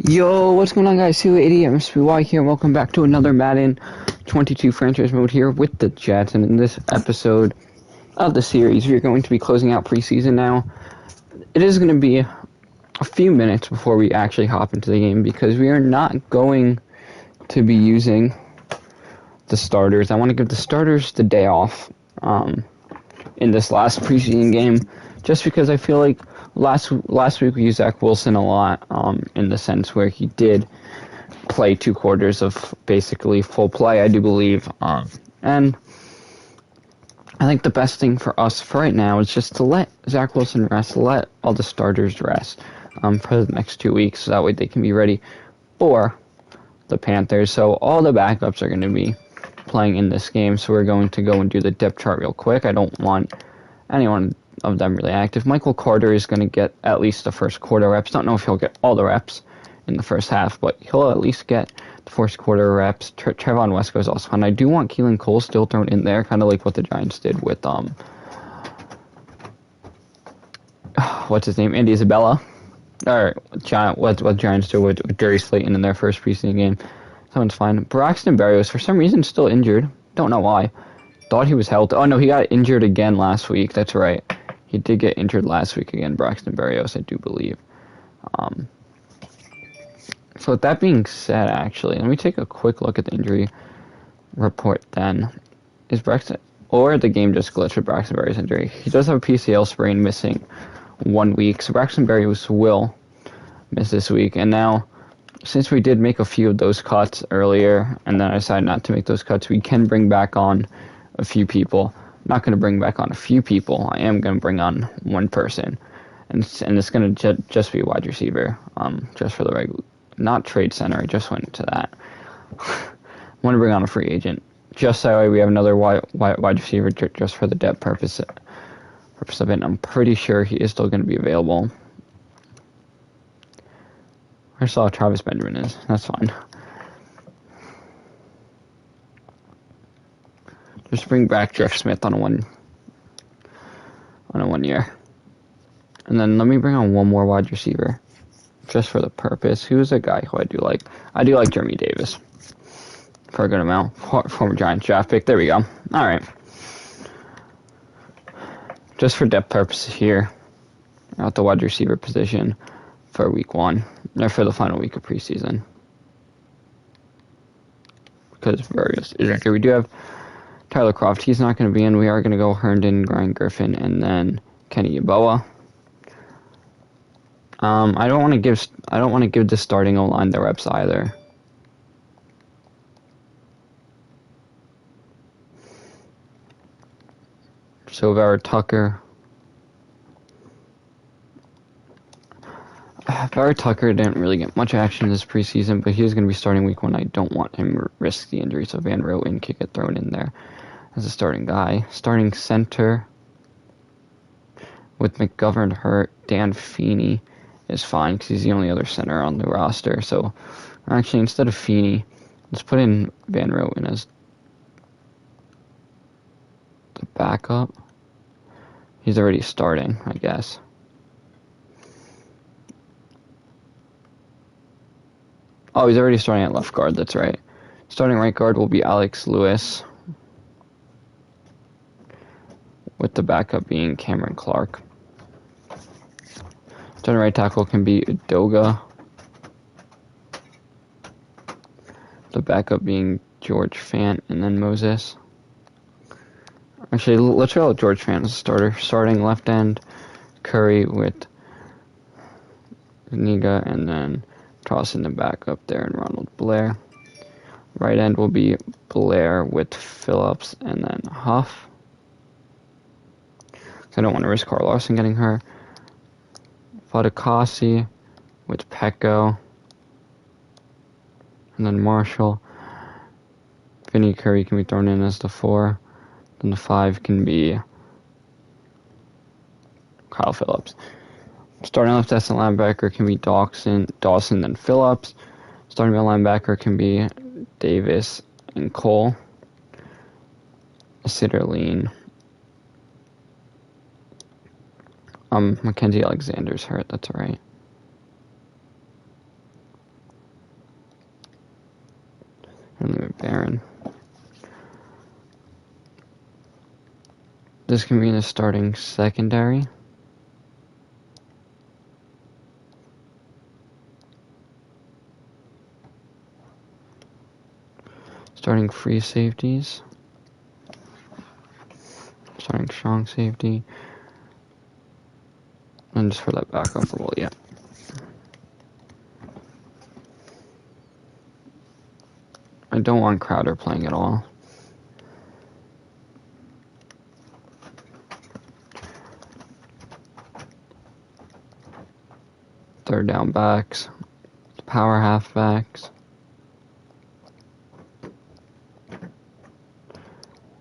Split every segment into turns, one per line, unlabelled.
Yo, what's going on, guys? Idiot MSPY here, and welcome back to another Madden 22 franchise mode here with the Jets. And in this episode of the series, we're going to be closing out preseason now. It is going to be a few minutes before we actually hop into the game because we are not going to be using the starters. I want to give the starters the day off in this last preseason game, just because I feel like last week we used Zach Wilson a lot, in the sense where he did play 2 quarters of basically full play, I do believe, and I think the best thing for us for right now is just to let Zach Wilson rest, let all the starters rest for the next 2 weeks, so that way they can be ready for the Panthers. So all the backups are going to be playing in this game, so we're going to go and do the depth chart real quick. I don't want anyone of them really active. Michael Carter is going to get at least the first quarter reps. Don't know if he'll get all the reps in the first half, but he'll at least get the first quarter reps. Trevon Wesco is also fun. I do want Keelan Cole still thrown in there, kind of like what the Giants did with what's his name, Andy Isabella, or what Giants do with Jerry Slayton in their first preseason game. That one's fine. Braxton Berrios, for some reason, still injured. Don't know why. Thought he was healthy. Oh, no, he got injured again last week. That's right. He did get injured last week again, Braxton Berrios, I do believe. So with that being said, actually, let me take a quick look at the injury report then. Is Braxton, or the game just glitched with Braxton Berrios' injury? He does have a PCL sprain, missing 1 week. So Braxton Berrios will miss this week. And now, since we did make a few of those cuts earlier, and then I decided not to make those cuts, we can bring back on a few people. I'm not going to bring back on a few people. I am going to bring on one person. And it's going to just be a wide receiver, just for the regular, not trade center. I just went into that. I want to bring on a free agent. Just so we have another wide receiver just for the depth purpose of it. And I'm pretty sure he is still going to be available. I saw Travis Benjamin is. That's fine. Just bring back Jeff Smith on a 1 year. And then let me bring on one more wide receiver, just for the purpose. Who's a guy who I do like? I do like Jeremy Davis for a good amount. Former Giants draft pick. There we go. All right. Just for depth purposes here, at the wide receiver position for week 1, or for the final week of preseason. Because Berrios is injured. We do have Tyler Croft. He's not going to be in. We are going to go Herndon, Ryan Griffin, and then Kenny Yeboah. I don't want to give the starting O-line the reps either. So Vera Tucker didn't really get much action this preseason, but he's going to be starting week 1. I don't want him to risk the injury, so Van Roten could get thrown in there as a starting guy. Starting center with McGovern hurt, Dan Feeney is fine because he's the only other center on the roster. So actually, instead of Feeney, let's put in Van Roten as the backup. He's already starting, I guess. Oh, he's already starting at left guard, that's right. Starting right guard will be Alex Lewis, with the backup being Cameron Clark. Starting right tackle can be Udoga, the backup being George Fant, and then Moses. Actually, let's roll with George Fant as a starter. Starting left end, Curry with Niga, and then tossing the backup there and Ronald Blair. Right end will be Blair with Phillips and then Huff. So I don't want to risk Carl Larson getting hurt. Fadakasi with Pecco. And then Marshall. Vinny Curry can be thrown in as the 4. Then the 5 can be Kyle Phillips. Starting left as a linebacker can be Dawson, then Phillips. Starting middle linebacker can be Davis and Cole. Sitterline. Mackenzie Alexander's hurt, that's right. This can be in the starting secondary. Starting free safeties. Starting strong safety. And just for that backup role, yeah. I don't want Crowder playing at all. Third down backs. Power halfbacks.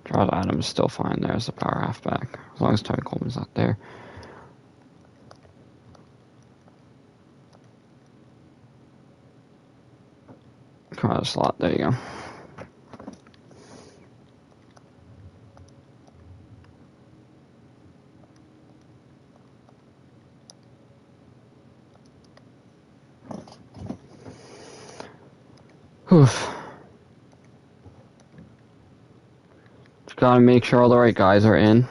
Josh Adams is still fine there as a power halfback, as long as Tony Coleman's not there. Come out of the slot, there you go. Oof. Just gotta make sure all the right guys are in.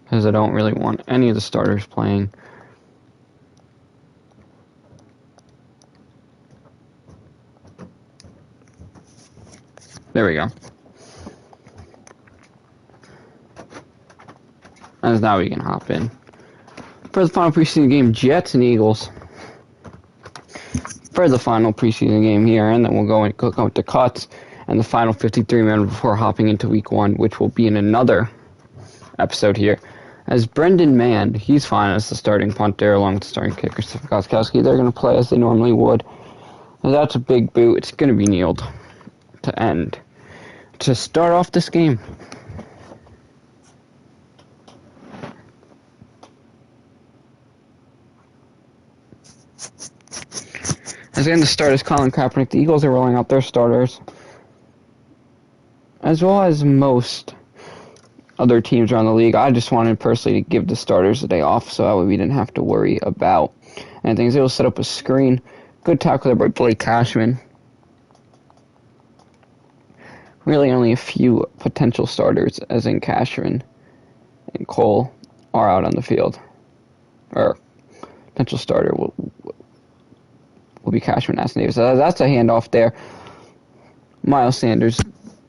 Because I don't really want any of the starters playing. There we go. And now we can hop in. For the final preseason game, Jets and Eagles. For the final preseason game here, and then we'll go with the cuts and the final 53 men before hopping into week 1, which will be in another episode here. As Brendan Mann, he's fine as the starting punter along with the starting kicker, Stephen Gostkowski. They're going to play as they normally would. And that's a big boot. It's going to be kneeled to end. To start off this game. As again, the start is Colin Kaepernick. The Eagles are rolling out their starters, as well as most other teams around the league. I just wanted personally to give the starters a day off so that way we didn't have to worry about anything. They will set up a screen. Good tackle there by Blake Cashman. Really only a few potential starters, as in Cashman and Cole, are out on the field. Or potential starter will be Cashman, Ashton Davis. That's a handoff there. Miles Sanders.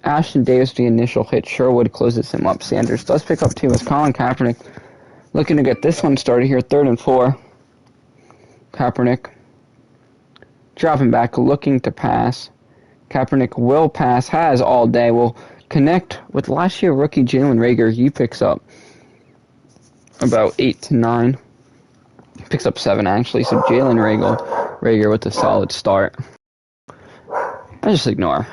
Ashton Davis, the initial hit. Sherwood closes him up. Sanders does pick up 2 as Colin Kaepernick looking to get this one started here. 3rd and 4. Kaepernick dropping back, looking to pass. Kaepernick will pass, has all day. Will connect with last year rookie Jalen Reagor. He picks up about 8 to 9. Picks up 7 actually. So Jalen Reagor with a solid start. I just ignore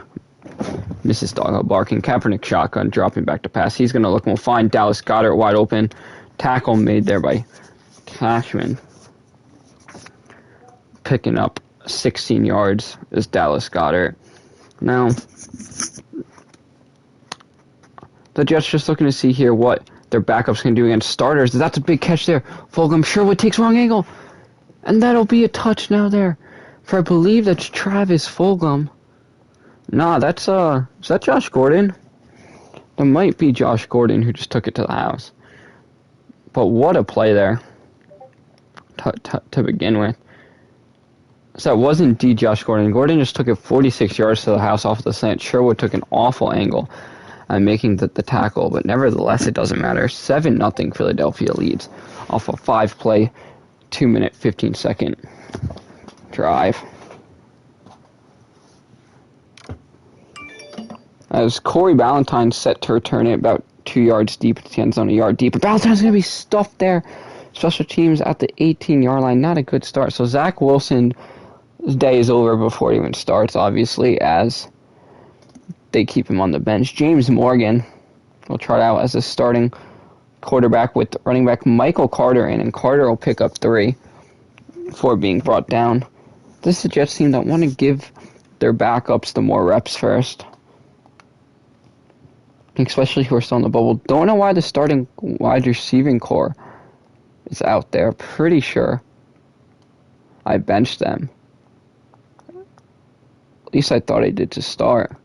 Mrs. Doggo barking. Kaepernick shotgun, dropping back to pass. He's going to look and we'll find Dallas Goedert wide open. Tackle made there by Cashman. Picking up 16 yards is Dallas Goedert. Now, the Jets just looking to see here what their backups can do against starters. That's a big catch there. Fulgham Sherwood takes wrong angle. And that'll be a touch now there. For I believe that's Travis Fulgham. Nah, that's, is that Josh Gordon? That might be Josh Gordon who just took it to the house. But what a play there to begin with. So it wasn't Josh Gordon. Gordon just took it 46 yards to the house off the slant. Sherwood took an awful angle making the tackle, but nevertheless, it doesn't matter. 7-0 Philadelphia leads off a 5-play, 2-minute, 15-second drive. As Corey Ballantyne set to return it about 2 yards deep at the end zone, a yard deep. But Ballantyne's going to be stuffed there. Special teams at the 18-yard line. Not a good start. So Zach Wilson's day is over before it even starts, obviously, as they keep him on the bench. James Morgan will trot out as a starting quarterback with running back Michael Carter in, and Carter will pick up 3 before being brought down. This is a Jets team that want to give their backups the more reps first, especially who are still in the bubble. Don't know why the starting wide receiving core is out there. Pretty sure I benched them. At least I thought I did to start.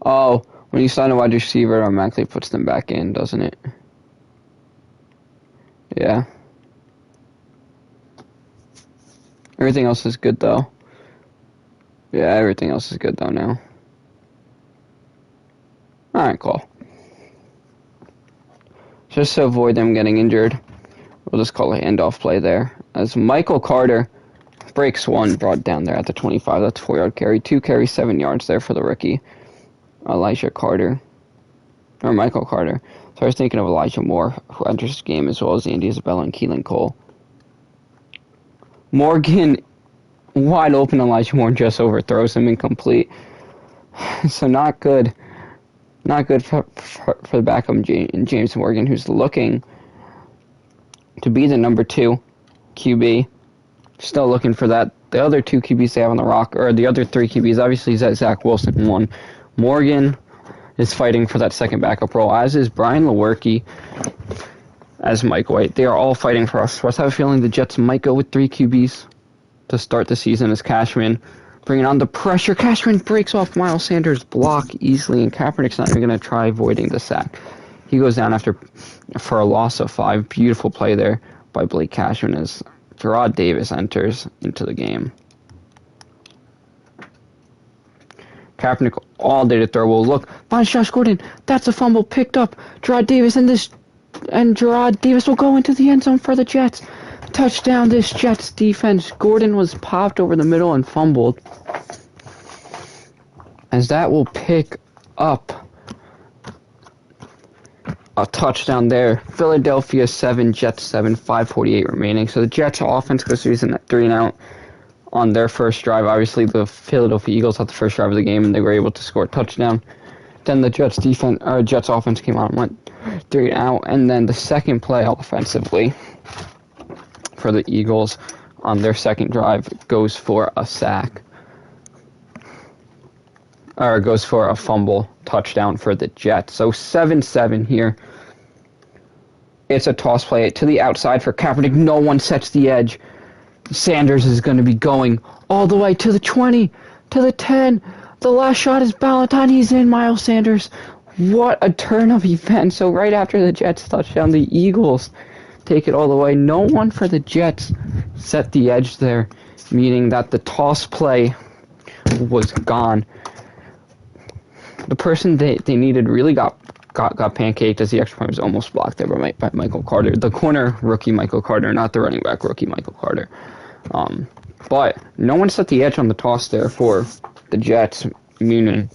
Oh, when you sign a wide receiver, it automatically puts them back in, doesn't it? Yeah. Everything else is good, though. Yeah, everything else is good, though, now. Alright, cool. Just to avoid them getting injured, we'll just call a handoff play there. As Michael Carter breaks one, brought down there at the 25. That's 4-yard carry. 2 carries, 7 yards there for the rookie. Elijah Carter. Or Michael Carter. So I was thinking of Elijah Moore, who enters the game, as well as Andy Isabella and Keelan Cole. Morgan, wide open. Elijah Moore just overthrows him, incomplete. So not good. Not good for the backup James Morgan, who's looking to be the number 2 QB. Still looking for that. The other 2 QBs they have on the rock, or the other 3 QBs, obviously Zach Wilson won. Morgan is fighting for that second backup role, as is Brian Lewerke, as Mike White. They are all fighting for us. So I have a feeling the Jets might go with 3 QBs to start the season, as Cashman bringing on the pressure. Cashman breaks off Miles Sanders' block easily, and Kaepernick's not even going to try avoiding the sack. He goes down for a loss of 5. Beautiful play there by Blake Cashman as Gerard Davis enters into the game. Kaepernick all day to throw. Well, look, finds Josh Gordon. That's a fumble picked up. Gerard Davis and Gerard Davis will go into the end zone for the Jets. Touchdown, this Jets defense. Gordon was popped over the middle and fumbled. As that will pick up a touchdown there. Philadelphia 7, Jets 7, 5:48 remaining. So the Jets offense goes through at 3-and-out on their first drive. Obviously, the Philadelphia Eagles had the first drive of the game, and they were able to score a touchdown. Then the Jets offense came out and went 3-and-out, and then the second play offensively for the Eagles on their second drive goes for a sack. Or goes for a fumble touchdown for the Jets. So 7-7 here. It's a toss play to the outside for Kaepernick. No one sets the edge. Sanders is going to be going all the way to the 20, to the 10. The last shot is Ballantyne. He's in, Miles Sanders. What a turn of events. So right after the Jets touchdown, the Eagles take it all the way. No one for the Jets set the edge there, meaning that the toss play was gone. The person they needed really got pancaked, as the extra point was almost blocked there by Michael Carter. The corner rookie Michael Carter, not the running back rookie Michael Carter. But no one set the edge on the toss there for the Jets, meaning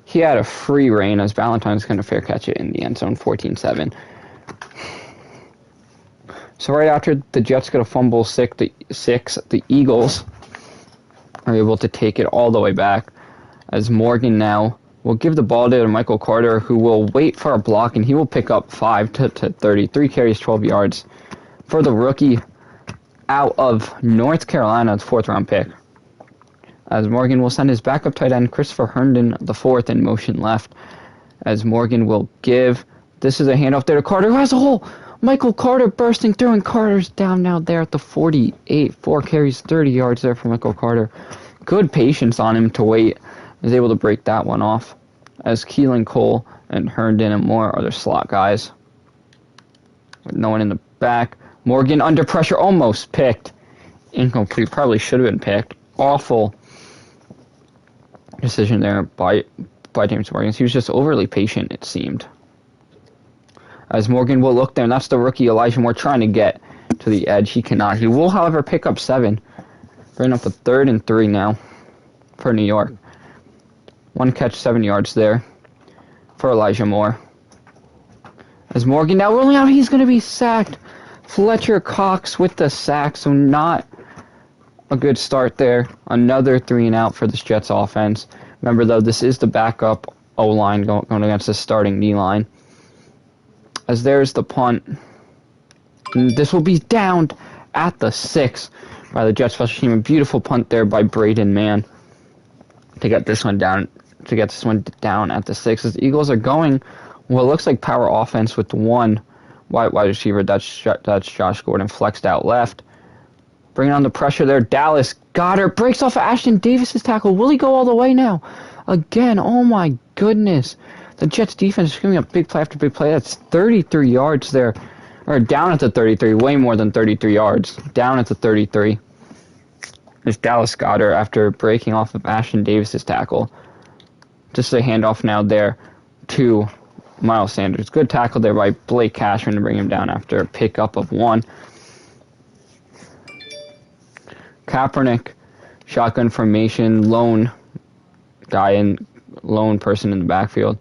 he had a free reign as Ballantyne's going to fair catch it in the end zone, 14-7. So right after the Jets get a fumble the Eagles are able to take it all the way back, as Morgan now will give the ball to Michael Carter, who will wait for a block, and he will pick up 5 to 30. 3 carries, 12 yards for the rookie out of North Carolina's 4th-round pick. As Morgan will send his backup tight end, Christopher Herndon, the 4th, in motion left. As Morgan will give, this is a handoff there to Carter, who has a hole. Michael Carter bursting through, and Carter's down now there at the 48. 4 carries, 30 yards there for Michael Carter. Good patience on him to wait. Is able to break that one off, as Keelan Cole and Herndon and Moore are the slot guys. With no one in the back. Morgan under pressure, almost picked. Incomplete, probably should have been picked. Awful decision there by James Morgan. He was just overly patient, it seemed. As Morgan will look there, and that's the rookie Elijah Moore trying to get to the edge. He cannot. He will, however, pick up 7. Bringing up a 3rd and 3 now for New York. 1 catch, 7 yards there for Elijah Moore. As Morgan now rolling out, he's going to be sacked. Fletcher Cox with the sack, so not a good start there. Another 3-and-out for this Jets offense. Remember, though, this is the backup O-line going against the starting D-line. As there's the punt. And this will be downed at the 6 by the Jets special team. A beautiful punt there by Braden Mann. to get this one down. To get this one down at the 6. The Eagles are going what looks like power offense with one wide receiver. That's Josh Gordon flexed out left. Bringing on the pressure there. Dallas Goedert breaks off Ashton Davis's tackle. Will he go all the way now? Again, oh my goodness. The Jets defense is giving up big play after big play. That's 33 yards there. Or down at the 33. Way more than 33 yards. Down at the 33. There's Dallas Goedert after breaking off of Ashton Davis's tackle. Just a handoff now there to Miles Sanders. Good tackle there by Blake Cashman to bring him down after a pickup of 1. Kaepernick, shotgun formation, lone person in the backfield.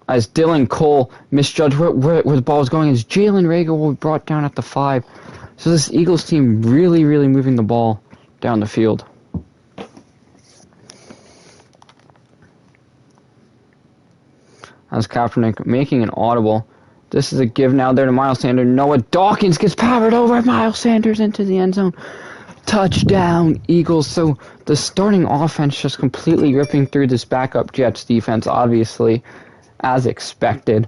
As Dylan Cole misjudged where the ball was going, as Jalen Reagor will be brought down at the 5. So this Eagles team really, really moving the ball down the field. As Kaepernick making an audible. This is a give now there to Miles Sanders. Noah Dawkins gets powered over. Miles Sanders into the end zone. Touchdown, Eagles. So the starting offense just completely ripping through this backup Jets defense, obviously, as expected.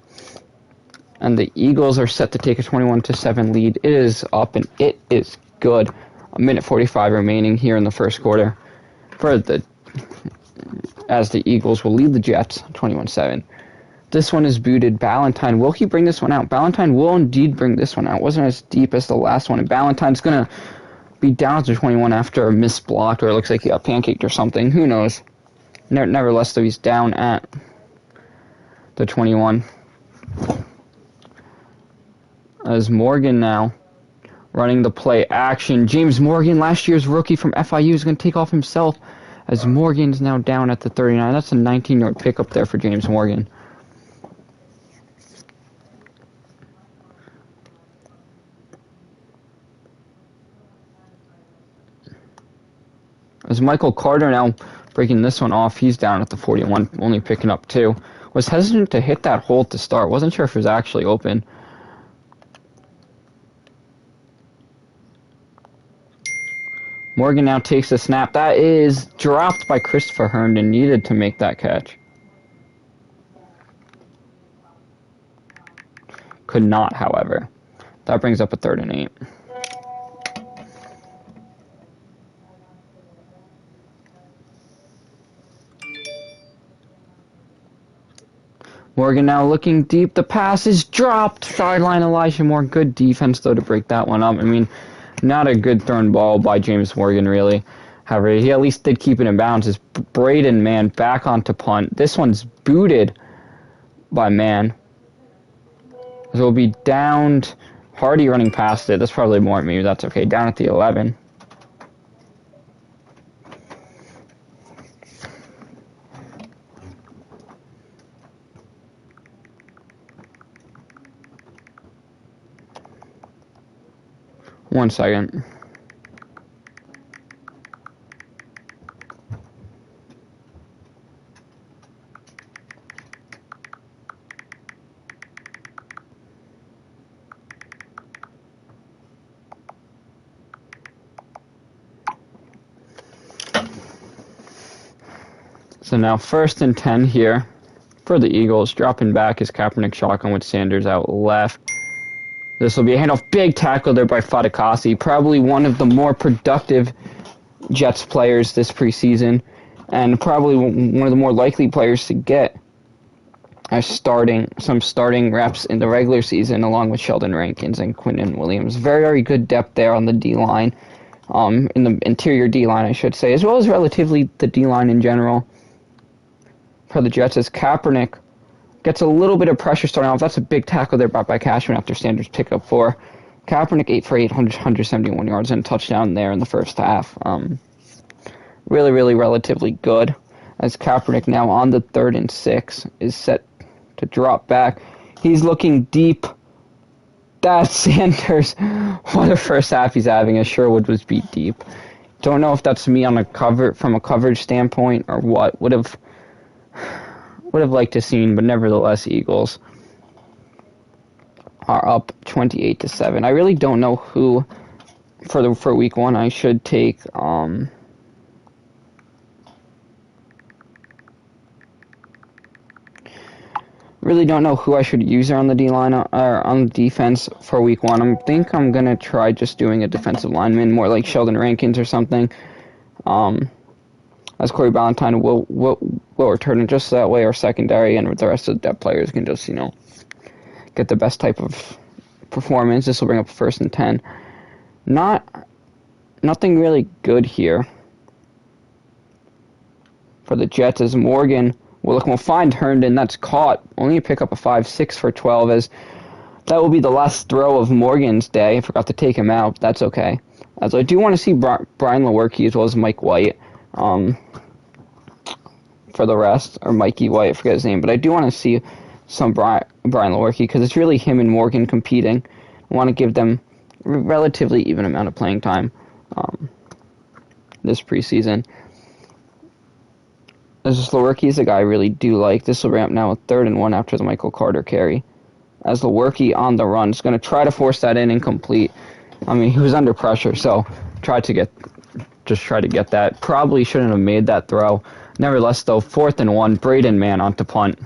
And the Eagles are set to take a 21-7 lead. It is up and it is good. 1:45 remaining here in the first quarter as the Eagles will lead the Jets 21-7. This one is booted. Ballantyne, will he bring this one out? Ballantyne will indeed bring this one out. Wasn't as deep as the last one. And Ballantyne's going to be down to 21 after a missed block, or it looks like he got pancaked or something. Who knows? Nevertheless, though, he's down at the 21. As Morgan now running the play action. James Morgan, last year's rookie from FIU, is going to take off himself as Morgan's now down at the 39. That's a 19-yard pickup there for James Morgan. As Michael Carter now breaking this one off, he's down at the 41, only picking up 2. Was hesitant to hit that hole to start. Wasn't sure if it was actually open. Morgan now takes the snap. That is dropped by Christopher Herndon. Needed to make that catch. Could not, however. That brings up a 3rd and 8. Morgan now looking deep. The pass is dropped. Sideline Elijah Moore. Good defense, though, to break that one up. I mean, not a good thrown ball by James Morgan, really. However, he at least did keep it in bounds. As Braden Mann back onto punt. This one's booted by Mann. So it'll be downed. Hardy running past it. That's probably more. Maybe that's okay. Down at the 11. One second. So now 1st and 10 here for the Eagles. Dropping back is Kaepernick shotgun with Sanders out left. This will be a handoff. Big tackle there by Fatukasi. Probably one of the more productive Jets players this preseason. And probably one of the more likely players to get some starting reps in the regular season, along with Sheldon Rankins and Quinnen Williams. Very, very good depth there on the D-line. In the interior D-line, I should say. As well as relatively the D-line in general for the Jets, as Kaepernick gets a little bit of pressure starting off. That's a big tackle there brought by Cashman after Sanders pick up 4. Kaepernick 8 for 8, 171 yards and a touchdown there in the first half. Really, really relatively good. As Kaepernick now on the 3rd and 6 is set to drop back. He's looking deep. That's Sanders. What a first half he's having, as Sherwood was beat deep. Don't know if that's me on from a coverage standpoint or what. Would have liked to seen, but nevertheless, Eagles are up 28-7. I really don't know who for week 1 I should take Really don't know who I should use there on the D-line or on the defense for week 1. I think I'm going to try just doing a defensive lineman, more like Sheldon Rankins or something. As Corey Ballantyne will return just that way, our secondary, and the rest of the depth players can just, get the best type of performance. This will bring up 1st and 10. Nothing really good here for the Jets as Morgan will find Herndon. That's caught. Only a pick up a 5-6 for 12, as that will be the last throw of Morgan's day. I forgot to take him out. That's okay. As I do want to see Brian Lewerke as well as Mike White for the rest, or Mikey White, I forget his name, but I do want to see some Brian Lewerke because it's really him and Morgan competing. I want to give them a relatively even amount of playing time this preseason. As Lewerke is a guy I really do like. This will bring up now a 3rd and 1 after the Michael Carter carry. As Lewerke on the run is going to try to force that in incomplete. I mean, he was under pressure, so try to get that. Probably shouldn't have made that throw. Nevertheless, though, 4th and 1, Braden Mann on to punt.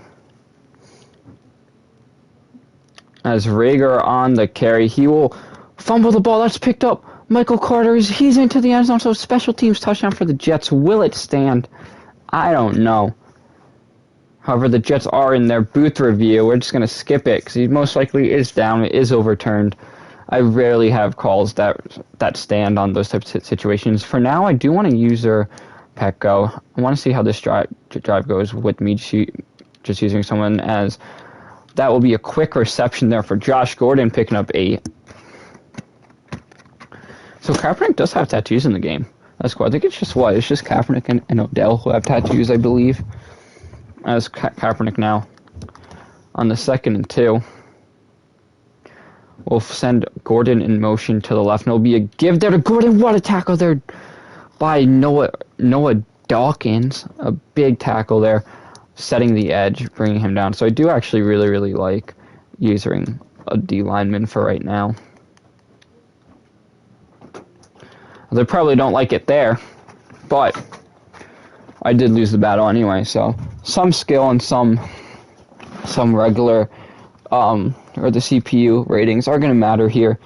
As Rager on the carry, he will fumble the ball. That's picked up. Michael Carter, he's into the end zone, so special teams touchdown for the Jets. Will it stand? I don't know. However, the Jets are in their booth review. We're just going to skip it because he most likely is down. It is overturned. I rarely have calls that stand on those types of situations. For now, I do want to use their Petco. I want to see how this drive goes with me just using someone, as that will be a quick reception there for Josh Gordon picking up 8. So Kaepernick does have tattoos in the game. That's cool. I think it's just Kaepernick and Odell who have tattoos, I believe. As Kaepernick now on the 2nd and 2. We'll send Gordon in motion to the left, and it'll be a give there to Gordon. What a tackle there by Noah Dawkins. A big tackle there, setting the edge, bringing him down. So I do actually really, really like using a D lineman for right now. They probably don't like it there, but I did lose the battle anyway, so some skill and some regular or the CPU ratings are going to matter here.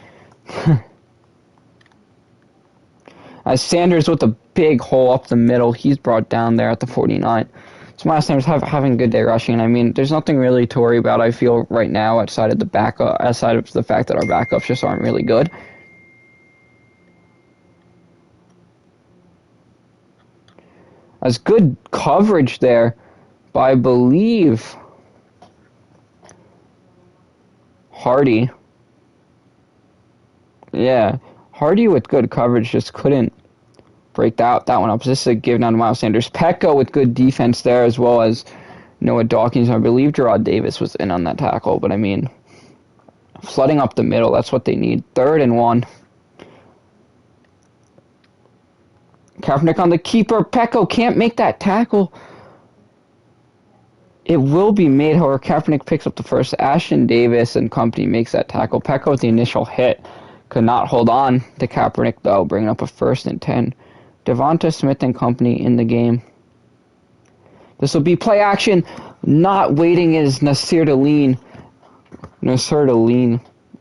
As Sanders with a big hole up the middle, he's brought down there at the 49. So Miles Sanders having a good day rushing. I mean, there's nothing really to worry about, I feel, right now outside of the fact that our backups just aren't really good. As good coverage there by, I believe, Hardy. Yeah, Hardy with good coverage just couldn't break that one up. So this is a give down to Miles Sanders. Petco with good defense there, as well as Noah Dawkins. I believe Gerard Davis was in on that tackle, but I mean, flooding up the middle, that's what they need. 3rd and 1. Kaepernick on the keeper. Petco can't make that tackle. It will be made, however, Kaepernick picks up the first. Ashton Davis and company makes that tackle. Petco with the initial hit could not hold on to Kaepernick, though, bringing up a 1st and 10. Devonta Smith and company in the game. This will be play action. Not waiting is Nasir Deline.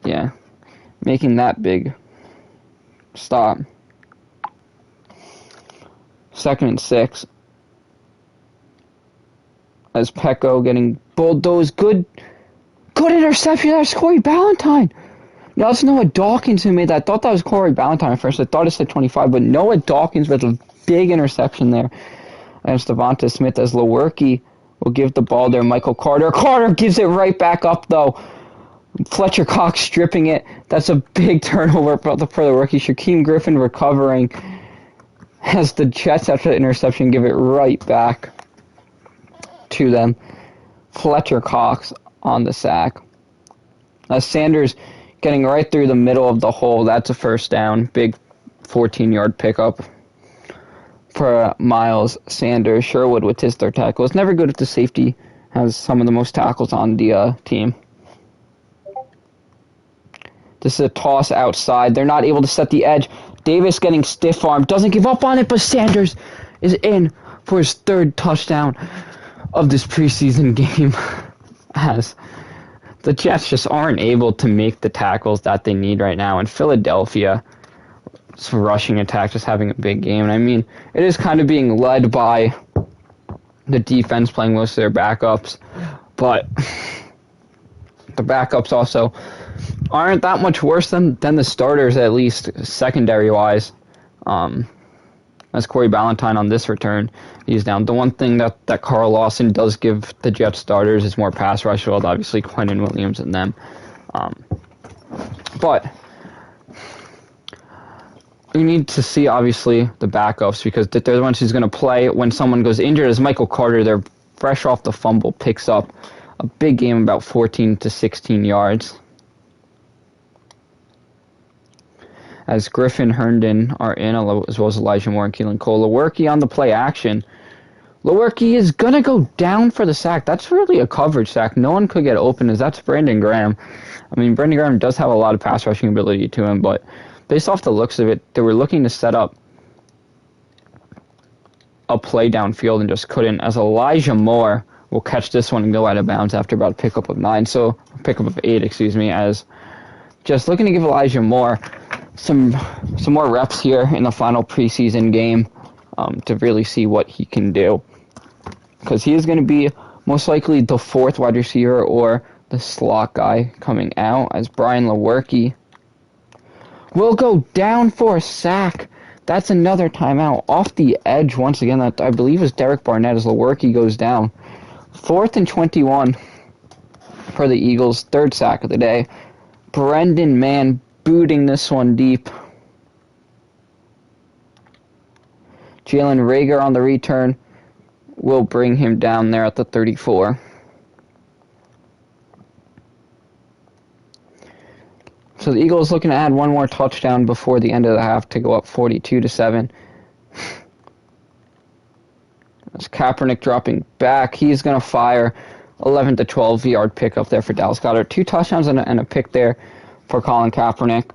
Yeah, making that big stop. 2nd and 6. As Petco getting bulldozed. Good interception. That's Corey Ballantyne. Now, it's Noah Dawkins who made that. I thought that was Corey Ballantyne at first. I thought it said 25, but Noah Dawkins with a big interception there. And it's Devonta Smith as Lewerke will give the ball there. Michael Carter. Carter gives it right back up, though. Fletcher Cox stripping it. That's a big turnover for the rookie. Shaquem Griffin recovering. As the Jets, after the interception, give it right back to them. Fletcher Cox on the sack. Sanders getting right through the middle of the hole. That's a 1st down. Big 14-yard pickup for Miles Sanders. Sherwood with his 3rd tackle. It's never good if the safety has some of the most tackles on the team. This is a toss outside. They're not able to set the edge. Davis getting stiff armed. Doesn't give up on it, but Sanders is in for his 3rd touchdown of this preseason game. as the Jets just aren't able to make the tackles that they need right now. And Philadelphia's rushing attack just having a big game. And I mean, it is kind of being led by the defense playing most of their backups, but the backups also aren't that much worse than the starters, at least secondary-wise. As Corey Ballantyne on this return, he's down. The one thing that Carl Lawson does give the Jets starters is more pass rush, well, obviously Quinnen Williams and them. But you need to see, obviously, the backups, because they're the ones who's going to play when someone goes injured. As Michael Carter, they're fresh off the fumble, picks up a big game, about 14 to 16 yards. As Griffin, Herndon are in, as well as Elijah Moore and Keelan Cole. Lewerke on the play action. Lewerke is going to go down for the sack. That's really a coverage sack. No one could get open, as that's Brandon Graham. I mean, Brandon Graham does have a lot of pass rushing ability to him, but based off the looks of it, they were looking to set up a play downfield and just couldn't, as Elijah Moore will catch this one and go out of bounds after about a pickup of 8, as just looking to give Elijah Moore some more reps here in the final preseason game to really see what he can do. Because he is going to be most likely the fourth wide receiver or the slot guy coming out, as Brian Lewerke will go down for a sack. That's another timeout. Off the edge once again, that I believe is Derek Barnett, as Lewerke goes down. 4th and 21 for the Eagles, 3rd sack of the day. Brendan Mann booting this one deep. Jalen Reagor on the return will bring him down there at the 34. So the Eagles looking to add one more touchdown before the end of the half to go up 42-7. As Kaepernick dropping back, he's going to fire 11 to 12 yard pickup there for Dallas Goedert. 2 touchdowns and a pick there for Colin Kaepernick.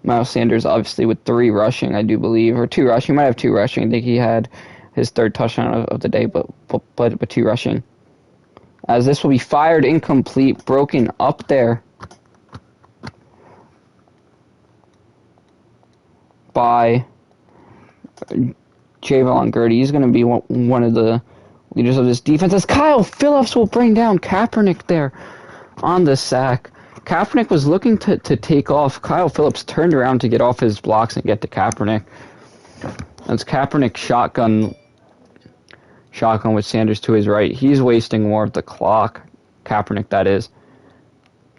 Miles Sanders obviously with 3 rushing, I do believe, or 2 rushing. He might have 2 rushing. I think he had his 3rd touchdown of the day, but 2 rushing. As this will be fired incomplete, broken up there by Javon Gurdy. He's going to be one of the leaders of this defense, as Kyle Phillips will bring down Kaepernick there on the sack. Kaepernick was looking to take off. Kyle Phillips turned around to get off his blocks and get to Kaepernick. As Kaepernick shotgun with Sanders to his right. He's wasting more of the clock. Kaepernick, that is.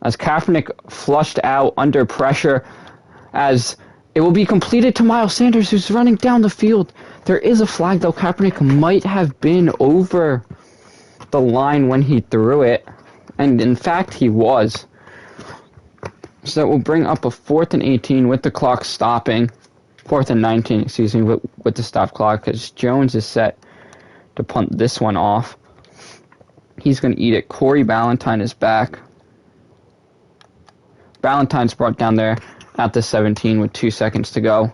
As Kaepernick flushed out under pressure, as it will be completed to Miles Sanders, who's running down the field. There is a flag, though. Kaepernick might have been over the line when he threw it. And, in fact, he was. So that will bring up a 4th and 18 with the clock stopping. 4th and 19, with the stop clock, because Jones is set to punt this one off. He's going to eat it. Corey Ballantyne is back. Ballantyne's brought down there at the 17 with 2 seconds to go.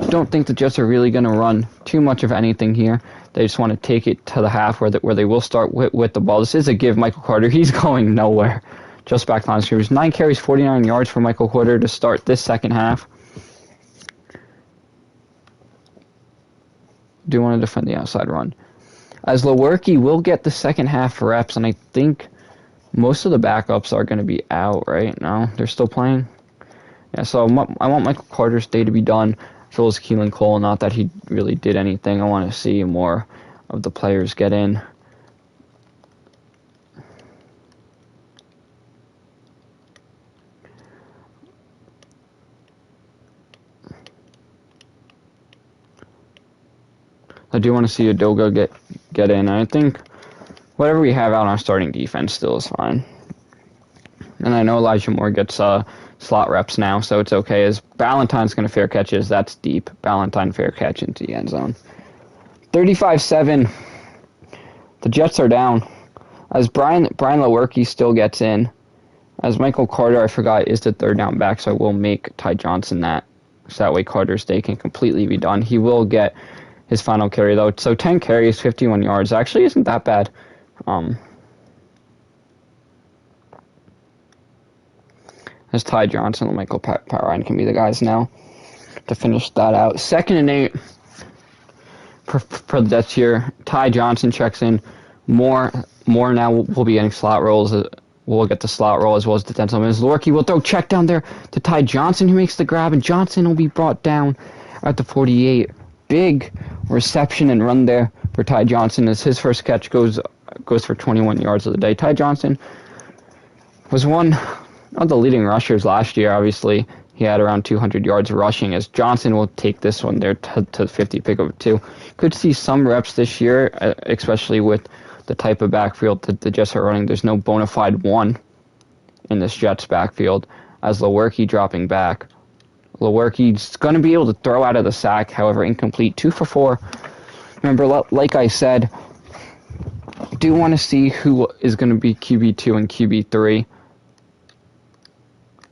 Don't think the Jets are really going to run too much of anything here. They just want to take it to the half where they will start with the ball. This is a give. Michael Carter, he's going nowhere. Just back line scrimmage. 9 carries, 49 yards for Michael Carter to start this second half. Do want to defend the outside run. As Lewerke will get the second half reps, and I think most of the backups are going to be out, right? No, they're still playing? Yeah, so I want Michael Carter's day to be done, as well as Keelan Cole. Not that he really did anything. I want to see more of the players get in. I do want to see Udoka get in. I think whatever we have out on our starting defense still is fine. And I know Elijah Moore gets slot reps now, so it's okay. As Ballantyne's going to fair catches, that's deep. Ballantyne fair catch into the end zone. 35-7. The Jets are down. As Brian Lewerke still gets in. As Michael Carter, I forgot, is the third down back, so I will make Ty Johnson that. So that way Carter's day can completely be done. He will get his final carry, though. So 10 carries, 51 yards. Actually isn't that bad. As Ty Johnson and Michael Pirine can be the guys now to finish that out. 2nd and 8 for the Jets here. Ty Johnson checks in. More now will be getting slot rolls. We'll get the slot roll as well as the dental. Lorky will throw check down there to Ty Johnson, who makes the grab, and Johnson will be brought down at the 48. Big reception and run there for Ty Johnson as his first catch goes for 21 yards of the day. Ty Johnson was one of the leading rushers last year. Obviously, he had around 200 yards rushing, as Johnson will take this one there to 50, pick up 2. Could see some reps this year, especially with the type of backfield that the Jets are running. There's no bona fide one in this Jets backfield, as Lewerke dropping back. Lewerke's going to be able to throw out of the sack, however, incomplete. 2 for 4. Remember, like I said, I do want to see who is going to be QB2 and QB3.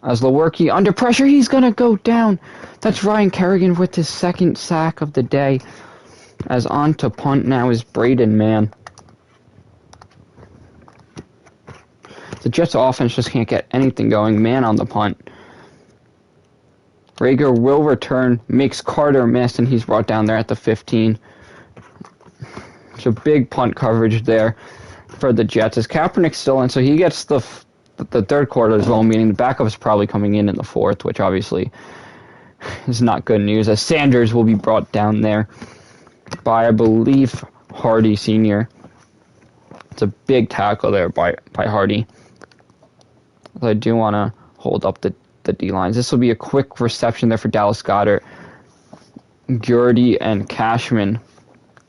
As Lewerke under pressure, he's going to go down. That's Ryan Kerrigan with his 2nd sack of the day. As on to punt now is Braden Mann. The Jets offense just can't get anything going. Mann on the punt. Rager will return, makes Carter miss, and he's brought down there at the 15. So big punt coverage there for the Jets. As Kaepernick's still in, so he gets the 3rd quarter as well, meaning the backup is probably coming in the 4th, which obviously is not good news, as Sanders will be brought down there by, I believe, Hardy Sr. It's a big tackle there by Hardy. I do want to hold up the D-lines. This will be a quick reception there for Dallas Goedert. Gurdy and Cashman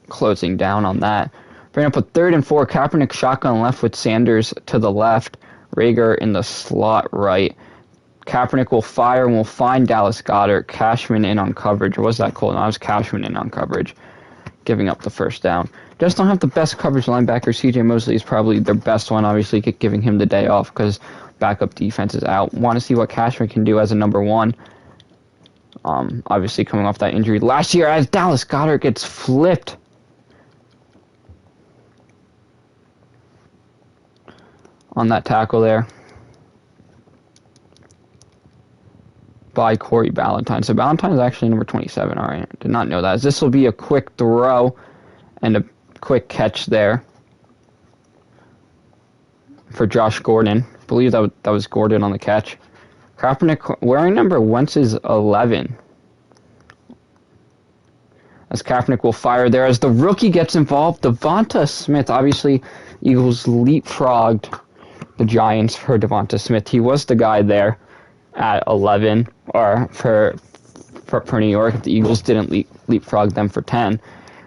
closing down on that. Bring up a 3rd and 4. Kaepernick shotgun left with Sanders to the left. Rager in the slot right. Kaepernick will fire and will find Dallas Goedert. Cashman in on coverage. Or was that Cole? No, it was Cashman in on coverage, giving up the first down. Just don't have the best coverage linebacker. C.J. Mosley is probably their best one, obviously, giving him the day off because backup defense is out. Want to see what Cashman can do as a number 1. Obviously, coming off that injury last year, as Dallas Goedert gets flipped. On that tackle there by Corey Ballantyne. So Ballantyne is actually number 27. All right, did not know that. This will be a quick throw and a quick catch there for Josh Gordon. I believe that was Gordon on the catch. Kaepernick wearing number Wentz's 11. As Kaepernick will fire there as the rookie gets involved. Devonta Smith, obviously, Eagles leapfrogged the Giants for Devonta Smith. He was the guy there at 11, or for New York. The Eagles didn't leapfrog them for 10.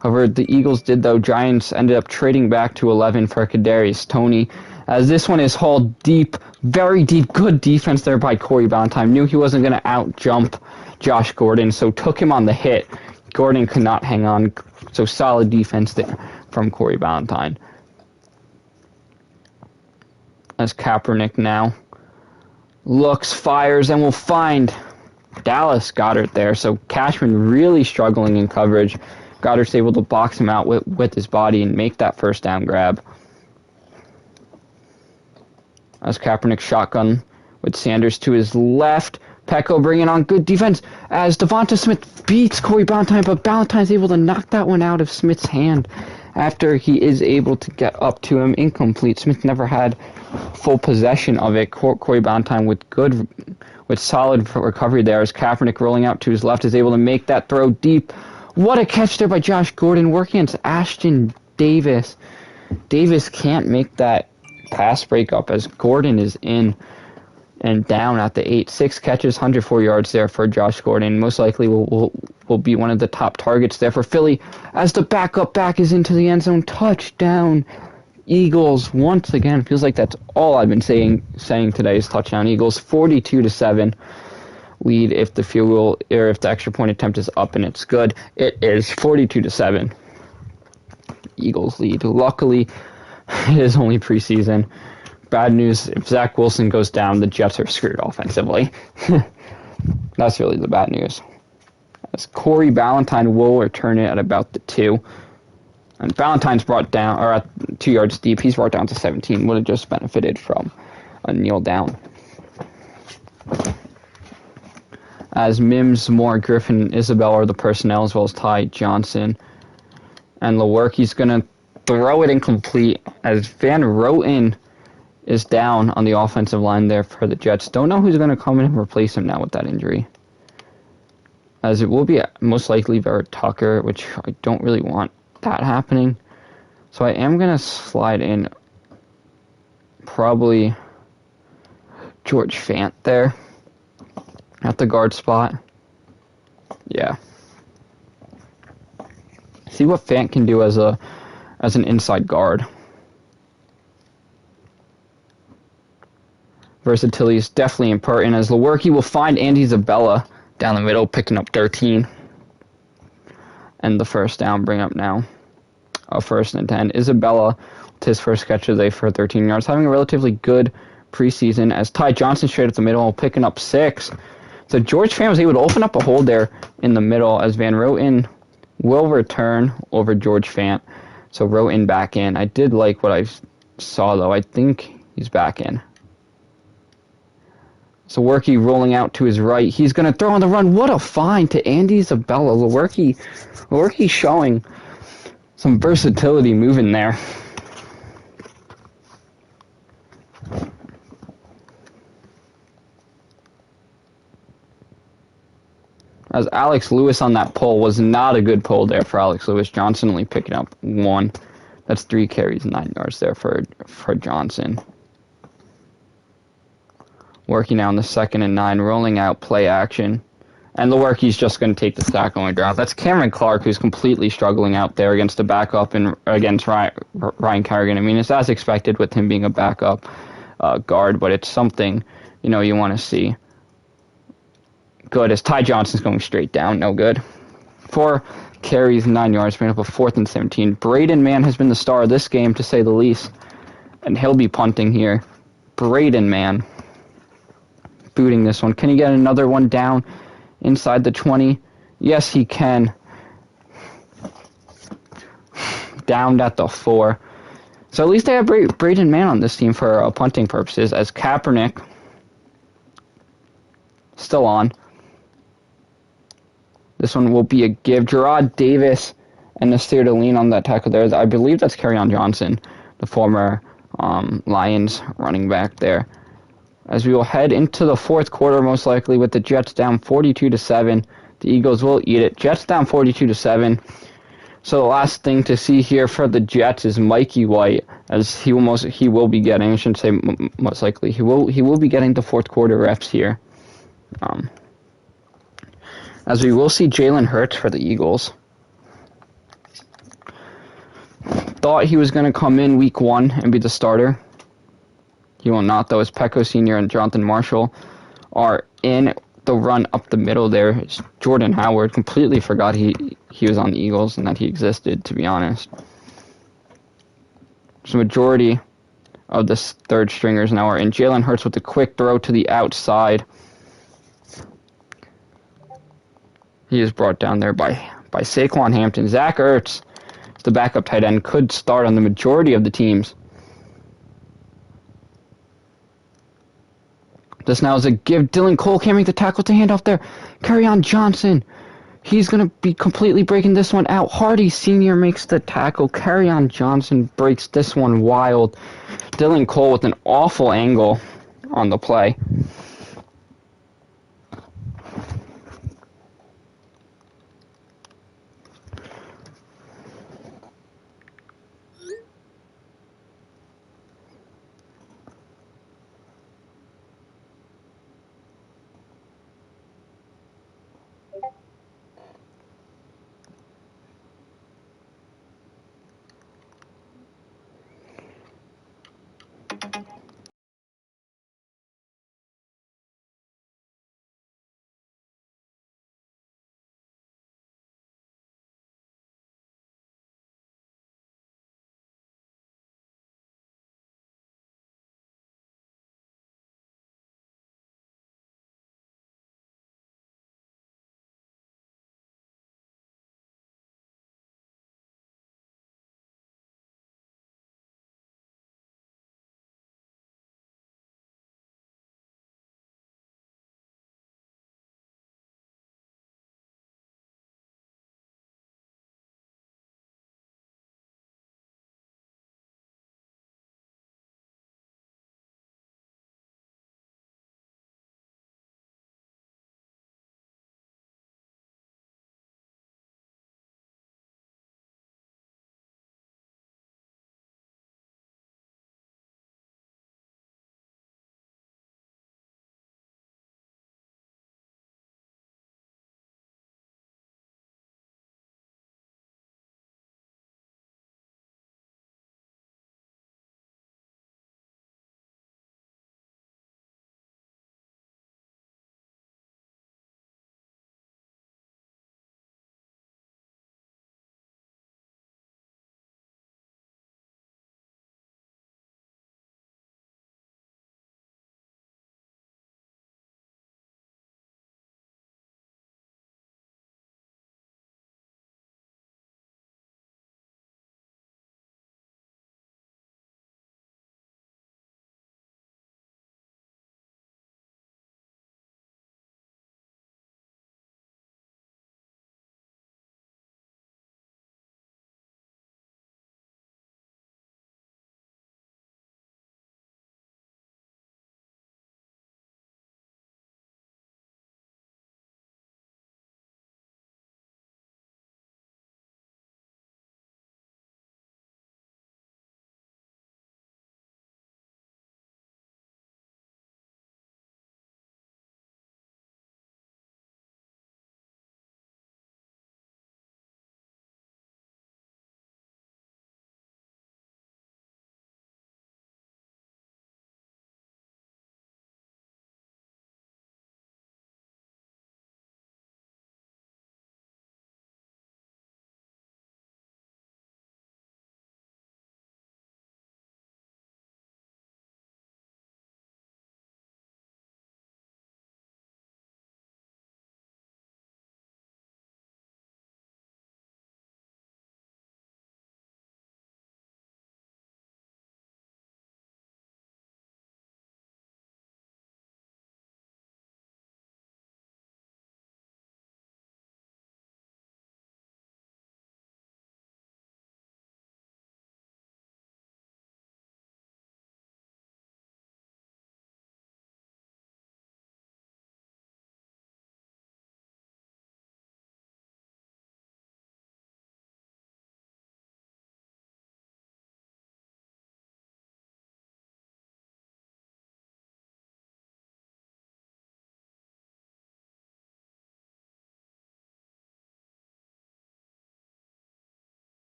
However, the Eagles did, though. Giants ended up trading back to 11 for Kadarius Toney. As this one is hauled deep, very deep, good defense there by Corey Ballantyne. Knew he wasn't going to out-jump Josh Gordon, so took him on the hit. Gordon could not hang on, so solid defense there from Corey Ballantyne. As Kaepernick now looks, fires, and will find Dallas Goedert there. So Cashman really struggling in coverage. Goddard's able to box him out with his body and make that first down grab. As Kaepernick shotgun with Sanders to his left. Pecco bringing on good defense as Devonta Smith beats Corey Ballantyne, but Ballantyne's able to knock that one out of Smith's hand after he is able to get up to him. Incomplete. Smith never had full possession of it. Corey Ballantyne with solid recovery there as Kaepernick rolling out to his left is able to make that throw deep. What a catch there by Josh Gordon working against Ashton Davis. Davis can't make that pass breakup as Gordon is in and down at the 8. 6 catches, 104 yards there for Josh Gordon. Most likely will be one of the top targets there for Philly as the backup back is into the end zone. Touchdown, Eagles. Once again, feels like that's all I've been saying today is touchdown, Eagles. 42-7 lead if the field goal or if the extra point attempt is up and it's good. It is 42-7. Eagles lead. Luckily, it is only preseason. Bad news, if Zach Wilson goes down, the Jets are screwed offensively. That's really the bad news. as Corey Ballantyne will return it at about the 2. And Ballantyne's brought down, or at 2 yards deep, he's brought down to 17. Would have just benefited from a kneel down. As Mims, Moore, Griffin, Isabel are the personnel, as well as Ty Johnson. And Lewerke's going to throw it incomplete as Van Roten is down on the offensive line there for the Jets. Don't know who's going to come in and replace him now with that injury. As it will be most likely Vera Tucker, which I don't really want that happening. So I am going to slide in probably George Fant there at the guard spot. Yeah. See what Fant can do as an inside guard. Versatility is definitely important as Lewerke will find Andy Isabella down the middle, picking up 13. And the first down, bring up now. A 1st and 10. Isabella, with his first catch of the day for 13 yards, having a relatively good preseason as Ty Johnson straight up the middle, picking up 6. So George Fant was able to open up a hole there in the middle as Van Roten will return over George Fant. So Roten back in. I did like what I saw, though. I think he's back in. So Lewerke rolling out to his right. He's going to throw on the run. What a find to Andy Isabella. Lewerke showing some versatility moving there. As Alex Lewis on that pull was not a good pull there for Alex Lewis. Johnson only picking up 1. That's 3 carries, 9 yards there for Johnson. Working now on the 2nd and 9, rolling out play action. And Lewerke's just going to take the sack on the ground. That's Cameron Clark, who's completely struggling out there against the backup and against Ryan Kerrigan. I mean, it's as expected with him being a backup guard, but it's something, you want to see. Good, as Ty Johnson's going straight down. No good. 4 carries, 9 yards, bring up a 4th and 17. Braden Mann has been the star of this game, to say the least. And he'll be punting here. Braden Mann booting this one. Can he get another one down inside the 20? Yes, he can. Downed at the 4. So at least they have Braden Mann on this team for punting purposes, as Kaepernick still on. This one will be a give. Gerard Davis and Nasir to lean on that tackle there. I believe that's Kerryon Johnson, the former Lions running back there. As we will head into the 4th quarter, most likely with the Jets down 42-7. The Eagles will eat it. Jets down 42-7. So the last thing to see here for the Jets is Mikey White, as he will be getting. I shouldn't say most likely. He will be getting the 4th quarter reps here. As we will see Jalen Hurts for the Eagles. Thought he was going to come in week 1 and be the starter. He will not, though, as Pecco Sr. and Jonathan Marshall are in the run up the middle there. It's Jordan Howard. Completely forgot he was on the Eagles and that he existed, to be honest. So majority of the 3rd stringers now are in. Jalen Hurts with a quick throw to the outside. He is brought down there by Saquon Hampton. Zach Ertz, the backup tight end, could start on the majority of the teams. This now is a give. Dylan Cole can't make the tackle to hand off there. Kerryon Johnson. He's going to be completely breaking this one out. Hardy Sr. makes the tackle. Kerryon Johnson breaks this one wild. Dylan Cole with an awful angle on the play.